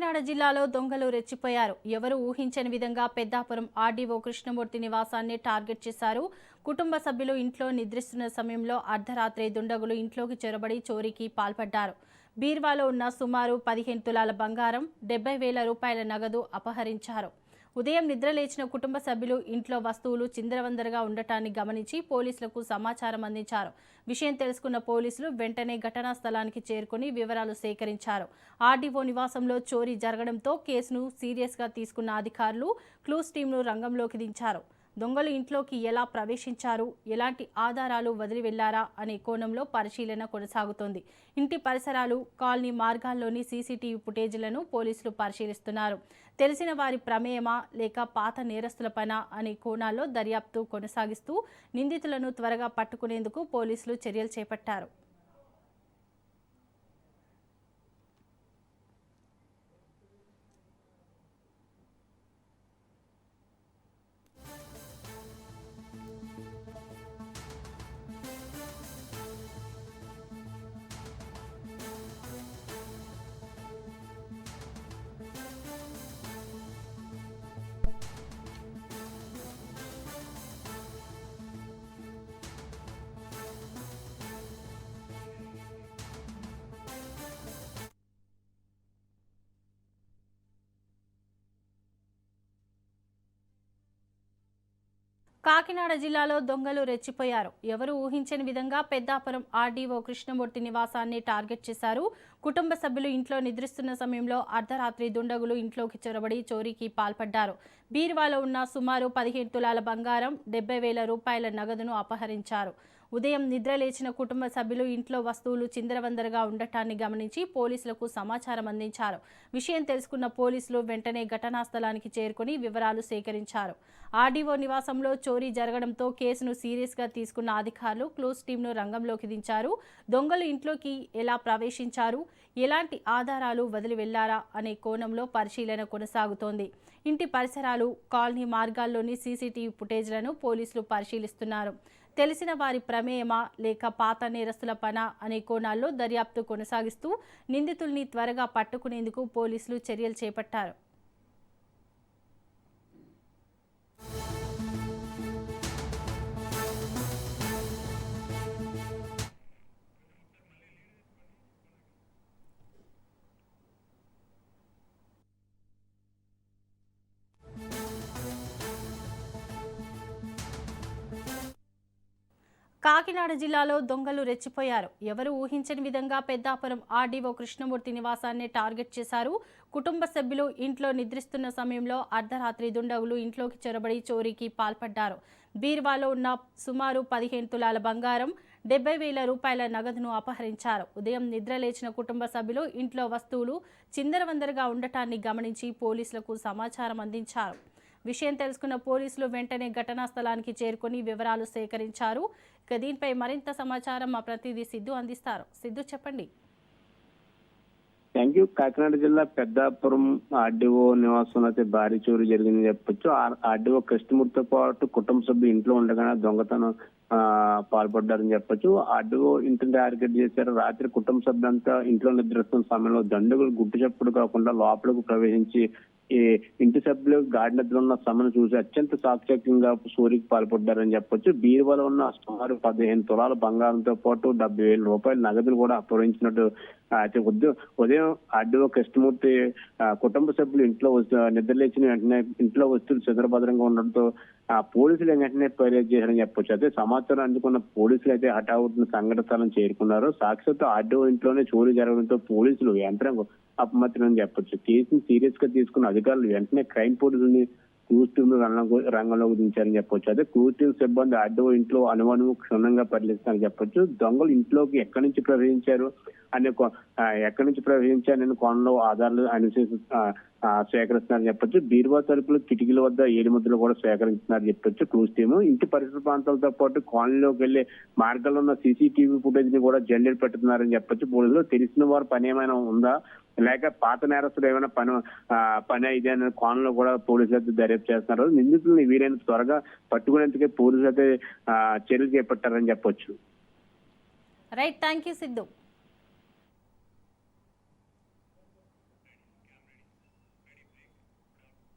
కాకినాడ జిల్లాలో దొంగలు రెచ్చిపోయారు. ఎవరు ఊహించని విధంగా పెద్దాపురం ఆర్డీఓ కృష్ణమూర్తి నివాసాన్ని టార్గెట్ చేశారు. కుటుంబ సభ్యులు ఇంట్లో నిద్రిస్తున్న సమయంలో అర్ధరాత్రి దుండగులు ఇంట్లోకి చొరబడి చోరీకి పాల్పడ్డారు. బీర్వాలో ఉన్న సుమారు 15 తులాల బంగారం, 70,000 రూపాయల నగదు అపహరించారు. ఉదయం నిద్రలేచిన కుటుంబ సభ్యులు ఇంట్లో వస్తువులు చిందరవందరగా ఉండటాన్ని గమనించి పోలీసులకు సమాచారం అందించారు. విషయం తెలుసుకున్న పోలీసులు వెంటనే ఘటనా స్థలానికి చేరుకుని వివరాలు సేకరించారు. ఆర్డీఓ నివాసంలో చోరీ జరగడంతో కేసును సీరియస్గా తీసుకున్న అధికారులు క్లూస్ టీంను రంగంలోకి దించారు. దొంగలు ఇంట్లోకి ఎలా ప్రవేశించారు, ఎలాంటి ఆధారాలు వదిలి వెళ్లారా అనే కోణంలో పరిశీలన కొనసాగుతోంది. ఇంటి పరిసరాలు, కాలనీ మార్గాల్లోని సీసీటీవీ ఫుటేజీలను పోలీసులు పరిశీలిస్తున్నారు. తెలిసిన వారి ప్రమేయమా లేక పాత నేరస్తులపైన అనే కోణాల్లో దర్యాప్తు కొనసాగిస్తూ నిందితులను త్వరగా పట్టుకునేందుకు పోలీసులు చర్యలు చేపట్టారు. కాకినాడ జిల్లాలో దొంగలు రెచ్చిపోయారు. ఎవరు ఊహించని విధంగా పెద్దాపురం ఆర్డీఓ కృష్ణమూర్తి నివాసాన్ని టార్గెట్ చేశారు. కుటుంబ సభ్యులు ఇంట్లో నిద్రిస్తున్న సమయంలో అర్ధరాత్రి దుండగులు ఇంట్లోకి చొరబడి చోరీకి పాల్పడ్డారు. బీర్వాలో ఉన్న సుమారు 15 తులాల బంగారం, 70,000 రూపాయల నగదును అపహరించారు. ఉదయం నిద్రలేచిన కుటుంబ సభ్యులు ఇంట్లో వస్తువులు చిందరవందరగా ఉండటాన్ని గమనించి పోలీసులకు సమాచారం అందించారు. విషయం తెలుసుకున్న పోలీసులు వెంటనే ఘటనా స్థలానికి చేరుకుని వివరాలు సేకరించారు. ఆర్డీఓ నివాసంలో చోరీ జరగడంతో కేసును సీరియస్గా తీసుకున్న అధికారులు క్లూస్ టీంను రంగంలోకి దించారు. దొంగలు ఇంట్లోకి ఎలా ప్రవేశించారు, ఎలాంటి ఆధారాలు వదిలి వెళ్లారా అనే కోణంలో పరిశీలన కొనసాగుతోంది. ఇంటి పరిసరాలు, కాలనీ మార్గాల్లోని సీసీటీవీ ఫుటేజ్లను పోలీసులు పరిశీలిస్తున్నారు. తెలిసిన వారి ప్రమేయమా లేక పాత నేరస్తుల పనా అనే కోణాల్లో దర్యాప్తు కొనసాగిస్తూ నిందితుల్ని త్వరగా పట్టుకునేందుకు పోలీసులు చర్యలు చేపట్టారు. కాకినాడ జిల్లాలో దొంగలు రెచ్చిపోయారు. ఎవరు ఊహించని విధంగా పెద్దాపురం ఆర్డీఓ కృష్ణమూర్తి నివాసాన్ని టార్గెట్ చేశారు. కుటుంబ సభ్యులు ఇంట్లో నిద్రిస్తున్న సమయంలో అర్ధరాత్రి దుండగులు ఇంట్లోకి చొరబడి చోరీకి పాల్పడ్డారు. బీర్వాలో ఉన్న సుమారు 15 తులాల బంగారం, 70,000 రూపాయల నగదును అపహరించారు. ఉదయం నిద్రలేచిన కుటుంబ సభ్యులు ఇంట్లో వస్తువులు చిందరవందరగా ఉండటాన్ని గమనించి పోలీసులకు సమాచారం అందించారు. విషయం తెలుసుకున్న పోలీసులు వెంటనే ఘటనా స్థలానికి చేరుకుని వివరాలు సేకరించారు. ఇక దీనిపై మరింత సమాచారం మా ప్రతినిధి సిద్ధు అందిస్తారు. సిద్ధు, చెప్పండి. Thank you. కాకినాడ జిల్లా పెద్దాపురం ఆర్డీఓ నివాసంలో అయితే భారీ చోరీ జరిగిందని చెప్పొచ్చు. ఆర్డీఓ కృష్ణమూర్తితో పాటు కుటుంబ సభ్యులు ఇంట్లో ఉండగానే దొంగతనం పాల్పడ్డారని చెప్పొచ్చు. ఆర్డీఓ ఇంటిని టార్గెట్ చేశారు. రాత్రి కుటుంబ సభ్యులంతా ఇంట్లో నిద్రిస్తున్న సమయంలో దండుగులు గుట్టు చప్పుడు కాకుండా లోపలకు ప్రవేశించి ఈ ఇంటి సభ్యులు గాడి నిద్ర ఉన్న సమను చూసి అత్యంత చాకచక్యంగా చోరీకి పాల్పడ్డారని చెప్పొచ్చు. బీరువాలో ఉన్న సుమారు 15 తులాల బంగారంతో పాటు 70,000 రూపాయల నగదులు కూడా అపహరించినట్టు ఉదయం ఆర్డీఓ కృష్ణమూర్తి కుటుంబ సభ్యులు ఇంట్లో నిద్రలేచిన వెంటనే ఇంట్లో వస్తువులు చంద్రభద్రంగా ఉండడంతో పోలీసులు వెంటనే ఫిర్యాదు చేశారని చెప్పొచ్చు. అయితే సమాచారం అందుకున్న పోలీసులు అయితే హఠావుతున్న సంఘటన స్థలం చేరుకున్నారు. సాక్షితో ఆర్డీఓ ఇంట్లోనే చోరీ జరగడంతో పోలీసులు యంత్రాంగం అప్రమత్తమని చెప్పొచ్చు. కేసును సీరియస్ గా తీసుకున్న అధికారులు వెంటనే క్రైమ్ పోలీసుల్ని క్రూజ్ టీమ్ రంగంలోకి దించారని చెప్పొచ్చు. అదే క్రూజ్ టీమ్ సిబ్బంది ఆర్డీఓ ఇంట్లో అనుమానం క్షుణ్ణంగా పరిశీలిస్తారని చెప్పొచ్చు. దొంగలు ఇంట్లోకి ఎక్కడి నుంచి ప్రవేశించారు అనే కోణంలో ఆధారాలు సేకరిస్తున్నారని చెప్పొచ్చు. బీరువా తలుపులు, కిటికీల వద్ద ఏలిముద్రలు కూడా సేకరిస్తున్నారని చెప్పొచ్చు క్రూజ్ టీమ్. ఇంటి పరిసర ప్రాంతాలతో పాటు కాలనీలోకి వెళ్లే మార్గాల్లో ఉన్న సీసీటీవీ ఫుటేజ్ ని కూడా జల్లెడ పెట్టుతున్నారని చెప్పొచ్చు. పోలీసులు తెలిసిన వారు పని ఏమైనా ఉందా లేక పాత నేరస్తులు ఏమైనా పని ఇదే అనే కోణంలో కూడా పోలీసులు అయితే దర్యాప్తు చేస్తున్నారు. నిందితులను వీలైనంత త్వరగా పట్టుకునేందుకే పోలీసులు అయితే చర్యలు చేపట్టారని చెప్పొచ్చు. Right, thank you Siddhu.